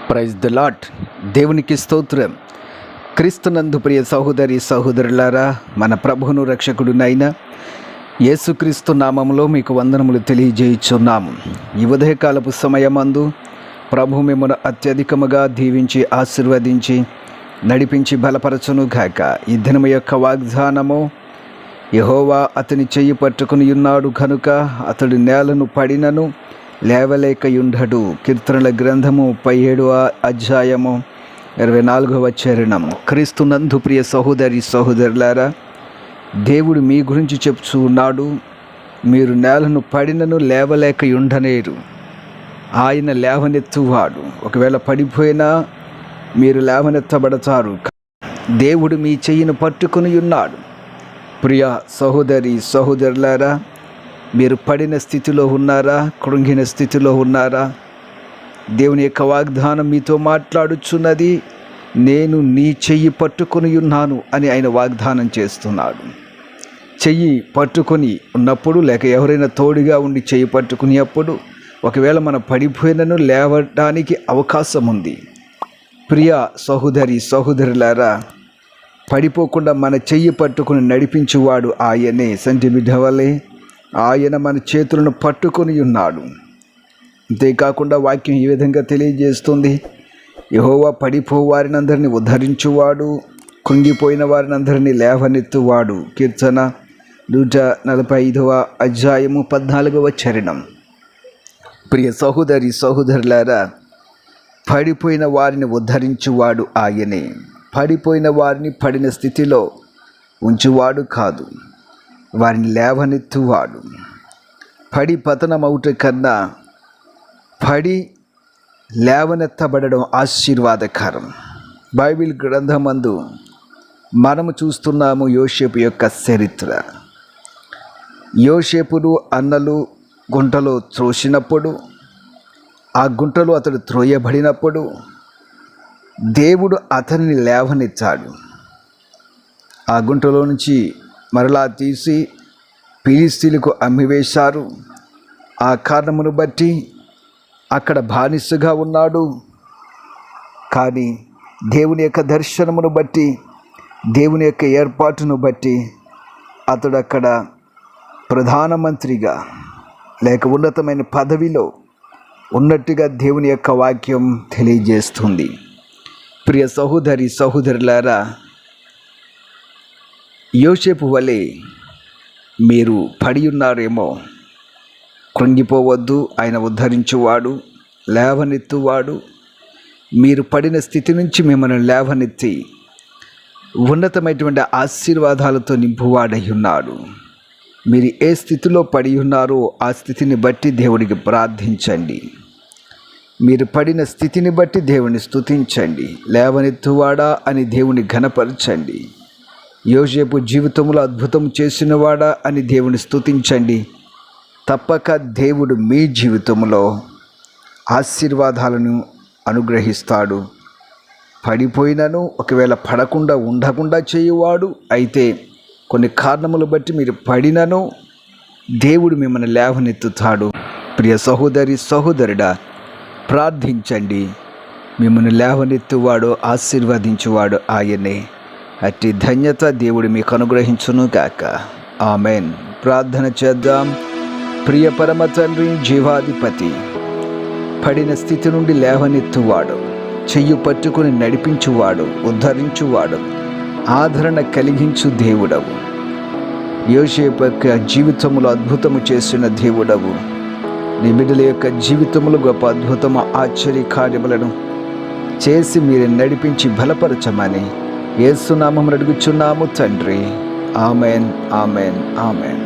Praise the lord. దేవునికి స్తోత్రం. క్రీస్తునందు ప్రియ సహోదరి సహోదరులారా, మన ప్రభువును రక్షకుడునైన యేసుక్రీస్తు నామములో మీకు వందనములు తెలియజేయుచున్నాము. ఈ ఉదయకాలపు సమయమందు ప్రభు మిమ్మల్ని అత్యధికముగా దీవించి ఆశీర్వదించి నడిపించి బలపరచును గాక. ఈ దినము యొక్క వాగ్దానము, యెహోవా అతని చెయ్యి పట్టుకుని ఉన్నాడు కనుక అతడు నేలను పడినను లేవలేకయుండడు. కీర్తనల గ్రంథము 17వ అధ్యాయము 24వ చరణం. క్రీస్తునందు ప్రియ సహోదరి సహోదరులారా, దేవుడు మీ గురించి చెప్తూ ఉన్నాడు, మీరు నేలను పడినను లేవలేకయుండనేరు. ఆయన లేవనెత్తువాడు. ఒకవేళ పడిపోయినా మీరు లేవనెత్తబడతారు. దేవుడు మీ చెయ్యిని పట్టుకుని ఉన్నాడు. ప్రియ సహోదరి సహోదరులారా, మీరు పడిన స్థితిలో ఉన్నారా? కృంగిన స్థితిలో ఉన్నారా? దేవుని యొక్క వాగ్దానం మీతో మాట్లాడుచున్నది. నేను నీ చెయ్యి పట్టుకొని ఉన్నాను అని ఆయన వాగ్దానం చేస్తున్నాడు. చెయ్యి పట్టుకొని ఉన్నప్పుడు, లేక ఎవరైనా తోడుగా ఉండి చెయ్యి పట్టుకునేప్పుడు ఒకవేళ మనం పడిపోయినను లేవడానికి అవకాశం ఉంది. ప్రియ సహోదరి సహోదరులారా, పడిపోకుండా మన చెయ్యి పట్టుకుని నడిపించువాడు ఆయనే. సంటి బిడ్డవలే ఆయన మన చేతులను పట్టుకొని ఉన్నాడు. అంతేకాకుండా వాక్యం ఈ విధంగా తెలియజేస్తుంది, యెహోవా పడిపోవారిని అందరినీ ఉద్ధరించువాడు, కృంగిపోయిన వారిని అందరినీ లేవనెత్తువాడు. కీర్తన 145వ అధ్యాయము 14వ చరణం. ప్రియ సహోదరి సహోదరులారా, పడిపోయిన వారిని ఉద్ధరించువాడు ఆయనే. పడిపోయిన వారిని పడిన స్థితిలో ఉంచువాడు కాదు, వారిని లేవనెత్తువాడు. పడి పతనమవుట కన్నా పడి లేవనెత్తబడడం ఆశీర్వాదకరం. బైబిల్ గ్రంథమందు మనము చూస్తున్నాము యోసేపు యొక్క చరిత్ర. యోసేపును అన్నలు గుంటలో త్రోసినప్పుడు, ఆ గుంటలో అతడు త్రోయబడినప్పుడు దేవుడు అతనిని లేవనెత్తాడు. ఆ గుంటలో నుంచి మరలా తీసి ఫిలిష్తీయులకు అమ్మివేశారు. ఆ కారణమును బట్టి అక్కడ బానిసగా ఉన్నాడు. కానీ దేవుని యొక్క దర్శనమును బట్టి, దేవుని యొక్క ఏర్పాటును బట్టి అతడు అక్కడ ప్రధానమంత్రిగా లేక ఉన్నతమైన పదవిలో ఉన్నట్టుగా దేవుని యొక్క వాక్యం తెలియజేస్తుంది. ప్రియ సహోదరి సహోదరులారా, యోసేపు వలె మీరు పడి ఉన్నారేమో. కృంగిపోవద్దు, ఆయన ఉద్ధరించువాడు, లేవనెత్తువాడు. మీరు పడిన స్థితి నుంచి మిమ్మల్ని లేవనెత్తి ఉన్నతమైనటువంటి ఆశీర్వాదాలతో నింపువాడై ఉన్నాడు. మీరు ఏ స్థితిలో పడి ఉన్నారో ఆ స్థితిని బట్టి దేవుడికి ప్రార్థించండి. మీరు పడిన స్థితిని బట్టి దేవుని స్తుతించండి. లేవనెత్తువాడా అని దేవుని ఘనపరచండి. యోసేపు జీవితంలో అద్భుతం చేసినవాడా అని దేవుని స్తుతించండి. తప్పక దేవుడు మీ జీవితంలో ఆశీర్వాదాలను అనుగ్రహిస్తాడు. పడిపోయినను ఒకవేళ పడకుండా ఉండకుండా చేయువాడు. అయితే కొన్ని కారణములు బట్టి మీరు పడినను దేవుడు మిమ్మల్ని లేవనెత్తుతాడు. ప్రియ సహోదరి సహోదరుడా, ప్రార్థించండి. మిమ్మల్ని లేవనెత్తువాడు, ఆశీర్వదించువాడు ఆయనే. అట్టి ధన్యత దేవుడు మీకు అనుగ్రహించును గాక. ఆమెన్. ప్రార్థన చేద్దాం. ప్రియ పరమ తండ్రి, జీవాధిపతి, పడిన స్థితి నుండి లేవనెత్తువాడు, చెయ్యి పట్టుకుని నడిపించువాడు, ఉద్ధరించువాడు, ఆదరణ కలిగించు దేవుడవు. యోసేపు యొక్క జీవితంలో అద్భుతము చేసిన దేవుడవు. నీ బిడ్డల యొక్క జీవితంలో గొప్ప అద్భుతము, ఆశ్చర్య కార్యములను చేసి మీరు నడిపించి బలపరచమని యేసు నామమున అడుగుచున్నాము తండ్రి. Amen, amen, amen.